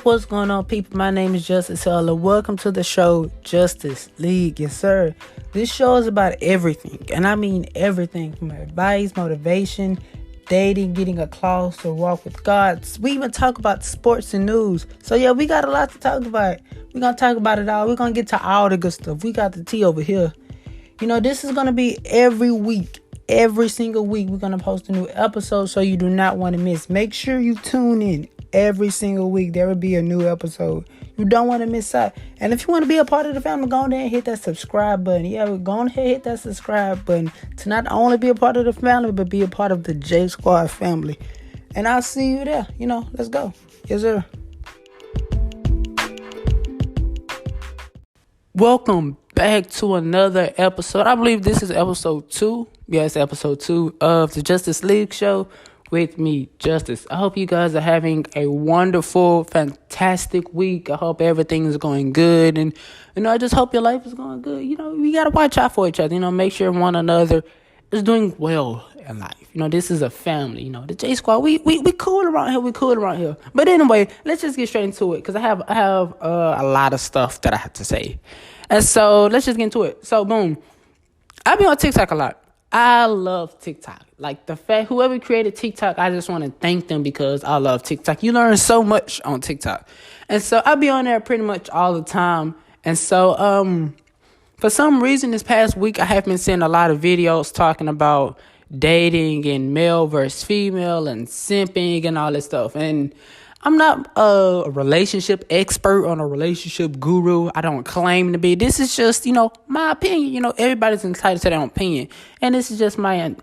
What's going on, people? My name is Justice Heller. Welcome to the show, Justice League. Yes, sir. This show is about everything, and I mean everything from advice, motivation, dating, getting a closer walk with God. We even talk about sports and news. So, yeah, we got a lot to talk about. We're going to talk about it all. We're going to get to all the good stuff. We got the tea over here. This is going to be every week. Every single week, we're going to post a new episode, so you do not want to miss. Make sure you tune in every single week. There will be a new episode. You don't want to miss out. And if you want to be a part of the family, go on there and hit that subscribe button. Yeah, go on ahead and hit that subscribe button to not only be a part of the family, but be a part of the J Squad family. And I'll see you there. Let's go. Yes, sir. Welcome back to another episode. I believe this is episode 2. Yes, episode 2 of the Justice League show with me, Justice. I hope you guys are having a wonderful, fantastic week. I hope everything is going good. And, I just hope your life is going good. We got to watch out for each other. Make sure one another is doing well in life. This is a family. The J Squad, we cool around here. We cool around here. But anyway, let's just get straight into it because I have a lot of stuff that I have to say. And so let's just get into it. So, boom. I've been on TikTok a lot. I love TikTok. Like the fact whoever created TikTok, I just want to thank them because I love TikTok. You learn so much on TikTok. And so I'll be on there pretty much all the time. And so for some reason this past week I have been seeing a lot of videos talking about dating and male versus female and simping and all this stuff. And I'm not a relationship expert or a relationship guru. I don't claim to be. This is just, my opinion. Everybody's entitled to their own opinion. And this is just my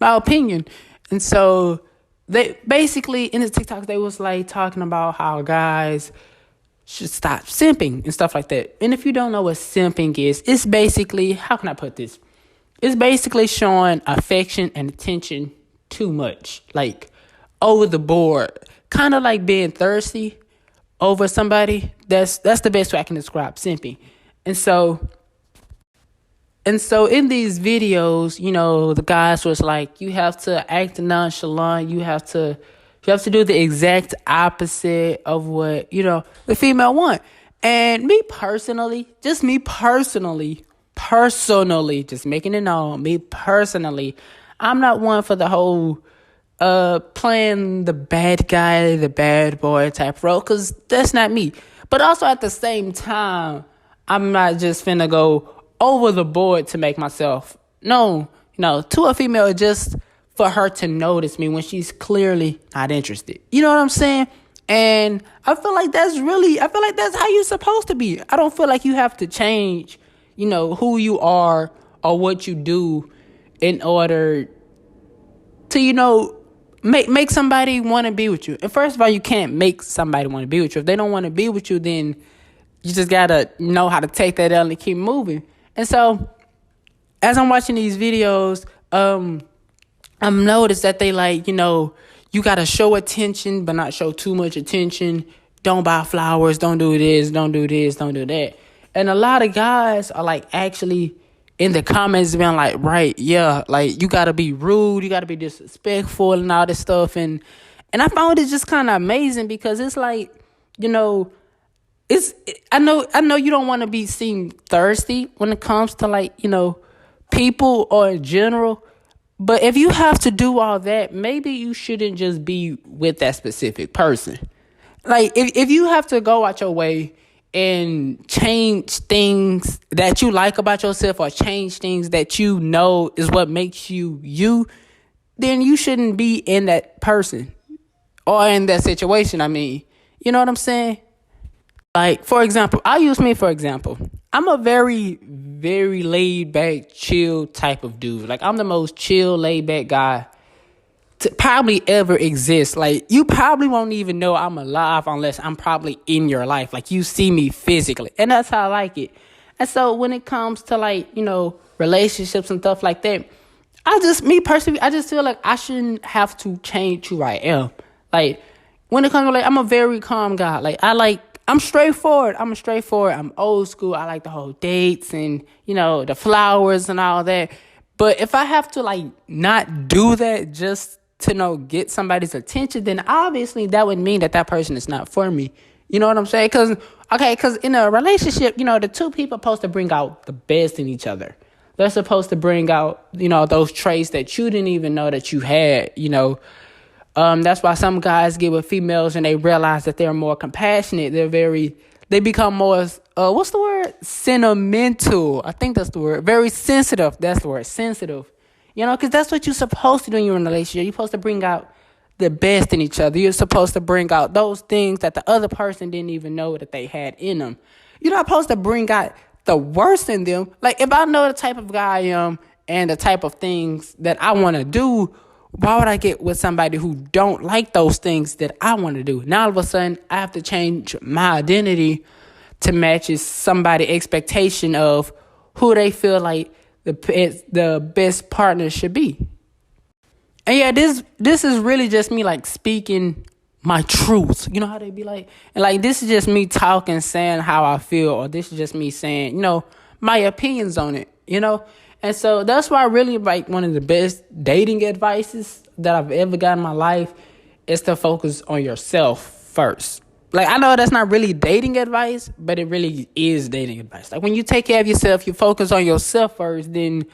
opinion. And so they basically in the TikTok, they was like talking about how guys should stop simping and stuff like that. And if you don't know what simping is, it's basically, how can I put this? It's basically showing affection and attention too much, like over the board. Kind of like being thirsty over somebody. That's the best way I can describe simping. And so in these videos, the guys was like, you have to act nonchalant. You have to do the exact opposite of what, the female want. And me personally, just making it known, me personally, I'm not one for the whole playing the bad guy, the bad boy type role, because that's not me. But also at the same time, I'm not just finna go over the board to make myself known, to a female just for her to notice me when she's clearly not interested. You know what I'm saying? And I feel like that's how you're supposed to be. I don't feel like you have to change, who you are or what you do in order to, make somebody want to be with you. And first of all, you can't make somebody want to be with you. If they don't want to be with you, then you just got to know how to take that L and keep moving. And so as I'm watching these videos, I'm noticed that they like, you got to show attention, but not show too much attention. Don't buy flowers. Don't do this. Don't do this. Don't do that. And a lot of guys are like actually in the comments being like, right, yeah, like you gotta be rude, you gotta be disrespectful and all this stuff. And I found it just kind of amazing because it's like, I know you don't want to be seen thirsty when it comes to like, people or in general. But if you have to do all that, maybe you shouldn't just be with that specific person. Like if you have to go out your way and change things that you like about yourself or change things that is what makes you, then you shouldn't be in that person or in that situation. I mean, you know what I'm saying? Like, for example, I'll use me for example. I'm a very, very laid back, chill type of dude. Like, I'm the most chill, laid back guy to probably ever exist. Like, you probably won't even know I'm alive unless I'm probably in your life. Like, you see me physically. And that's how I like it. And so when it comes to like, relationships and stuff like that, I just feel like I shouldn't have to change who I am. Like, when it comes to like, I'm a very calm guy. Like, I'm straightforward. I'm old school. I like the whole dates and, the flowers and all that. But if I have to like not do that just to get somebody's attention, then obviously that would mean that person is not for me. You know what I'm saying? Because in a relationship, the two people are supposed to bring out the best in each other. They're supposed to bring out, those traits that you didn't even know that you had, That's why some guys get with females and they realize that they're more compassionate. They become more, what's the word? Sentimental. I think that's the word. Very sensitive. That's the word. Sensitive. Because that's what you're supposed to do when you're in a relationship. You're supposed to bring out the best in each other. You're supposed to bring out those things that the other person didn't even know that they had in them. You're not supposed to bring out the worst in them. Like, if I know the type of guy I am and the type of things that I want to do, why would I get with somebody who don't like those things that I want to do? Now, all of a sudden, I have to change my identity to match somebody's expectation of who they feel like the best partner should be. And yeah, this is really just me like speaking my truth. You know how they be like? And like, this is just me talking, saying how I feel, or this is just me saying, my opinions on it, And so that's why I really like one of the best dating advices that I've ever got in my life is to focus on yourself first. Like, I know that's not really dating advice, but it really is dating advice. Like, when you take care of yourself, you focus on yourself first, then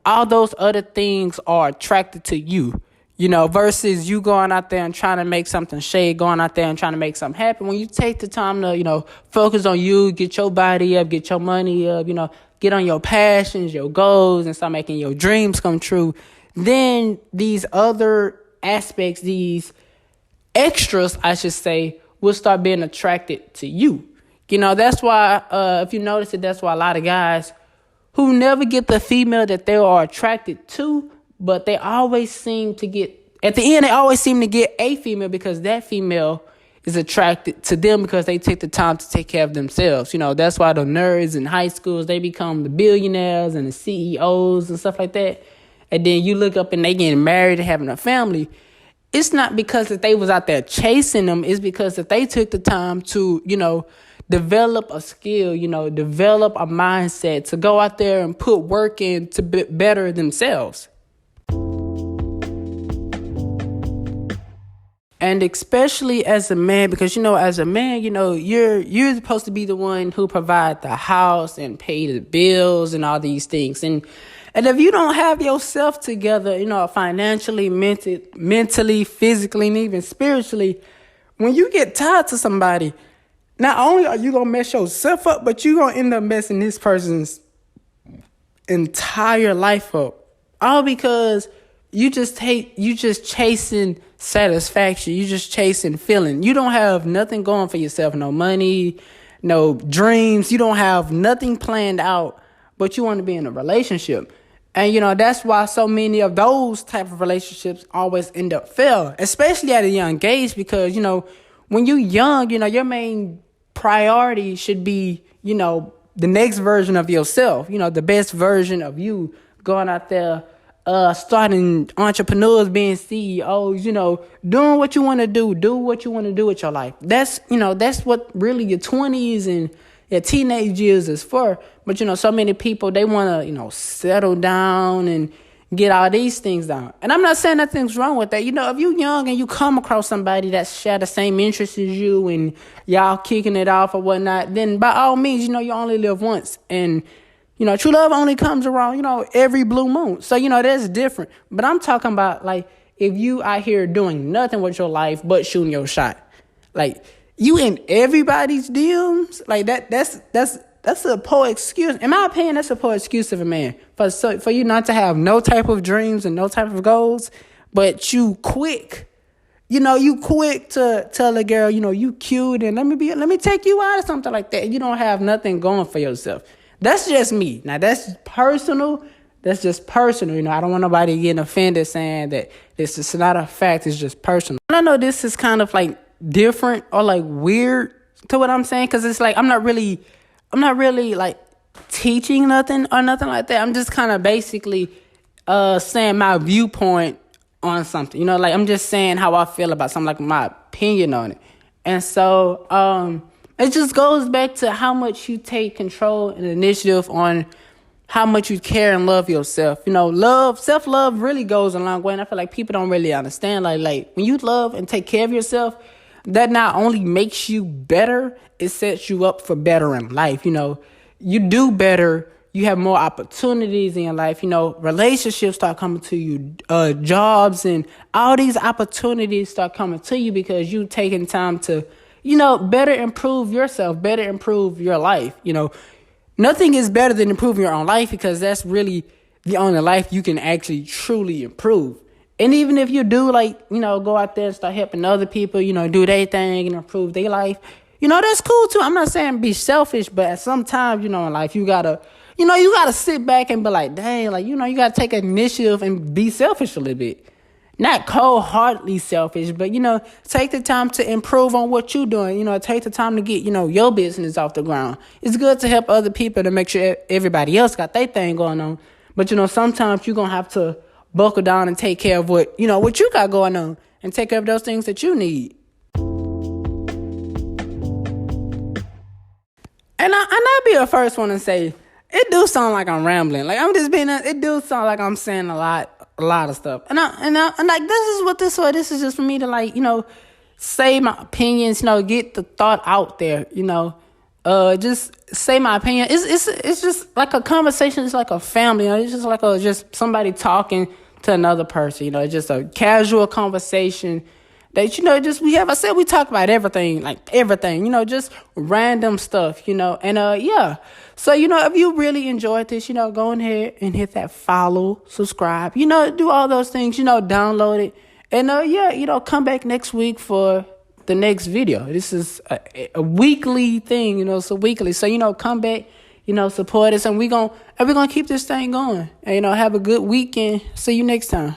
all those other things are attracted to you, versus you going out there and trying to make something shake, going out there and trying to make something happen. When you take the time to, focus on you, get your body up, get your money up, get on your passions, your goals, and start making your dreams come true, then these other aspects, these extras, I should say, will start being attracted to you. That's why, if you notice it, that's why a lot of guys who never get the female that they are attracted to, but they always seem to get, at the end, they always seem to get a female because that female is attracted to them because they take the time to take care of themselves. That's why the nerds in high schools, they become the billionaires and the CEOs and stuff like that. And then you look up and they getting married and having a family. It's not because that they was out there chasing them. It's because that they took the time to, develop a skill, develop a mindset to go out there and put work in to better themselves. And especially as a man, because, as a man, you're supposed to be the one who provide the house and pay the bills and all these things. And if you don't have yourself together, financially, mentally, physically, and even spiritually, when you get tied to somebody, not only are you going to mess yourself up, but you're going to end up messing this person's entire life up. All because you just chasing satisfaction. You just chasing feeling. You don't have nothing going for yourself. No money, no dreams. You don't have nothing planned out, but you want to be in a relationship. And, that's why so many of those type of relationships always end up fail, especially at a young age, because, when you're young, your main priority should be, the next version of yourself, the best version of you, going out there, starting entrepreneurs, being CEOs, doing what you want to do what you want to do with your life. That's what really your 20s and your teenage years is for. But, so many people, they want to, settle down and get all these things down. And I'm not saying nothing's wrong with that. If you're young and you come across somebody that share the same interests as you and y'all kicking it off or whatnot, then by all means, you only live once. And, true love only comes around, every blue moon. So, that's different. But I'm talking about, like, if you out here doing nothing with your life but shooting your shot. Like, you in everybody's DMs, like that's a poor excuse. In my opinion, that's a poor excuse of a man. For you not to have no type of dreams and no type of goals, but you quick. You quick to tell a girl, you cute and let me take you out or something like that. You don't have nothing going for yourself. That's just me. Now that's personal. That's just personal. I don't want nobody getting offended saying that this is not a fact. It's just personal. And I know this is kind of like different or like weird to what I'm saying, because it's like I'm not really like teaching nothing or nothing like that. I'm just kind of basically saying my viewpoint on something. Like I'm just saying how I feel about something, like my opinion on it. And so it just goes back to how much you take control and initiative on how much you care and love yourself. Self-love really goes a long way. And I feel like people don't really understand. Like when you love and take care of yourself, that not only makes you better, it sets you up for better in life. You do better. You have more opportunities in your life. Relationships start coming to you, jobs and all these opportunities start coming to you because you taking time to, better improve yourself, better improve your life. Nothing is better than improving your own life because that's really the only life you can actually truly improve. And even if you do go out there and start helping other people, do their thing and improve their life, that's cool too. I'm not saying be selfish, but at some time, in life, you gotta sit back and be like, dang, you gotta take initiative and be selfish a little bit. Not cold-heartedly selfish, but, take the time to improve on what you're doing. Take the time to get, your business off the ground. It's good to help other people to make sure everybody else got their thing going on. But, sometimes you're going to have to buckle down and take care of what you got going on and take care of those things that you need. And I'll be the first one to say, it do sound like I'm rambling. Like, it do sound like I'm saying a lot of stuff. And this is just for me to say my opinions, get the thought out there, just say my opinion. It's just like a conversation. It's like a family, it's just like just somebody talking to another person, it's just a casual conversation that, we talk about everything, just random stuff, and, yeah. So, if you really enjoyed this, go ahead and hit that follow, subscribe, do all those things, download it. And, come back next week for the next video. This is a weekly thing, it's a weekly. So, come back, support us, and we're going to keep this thing going. And, have a good weekend. See you next time.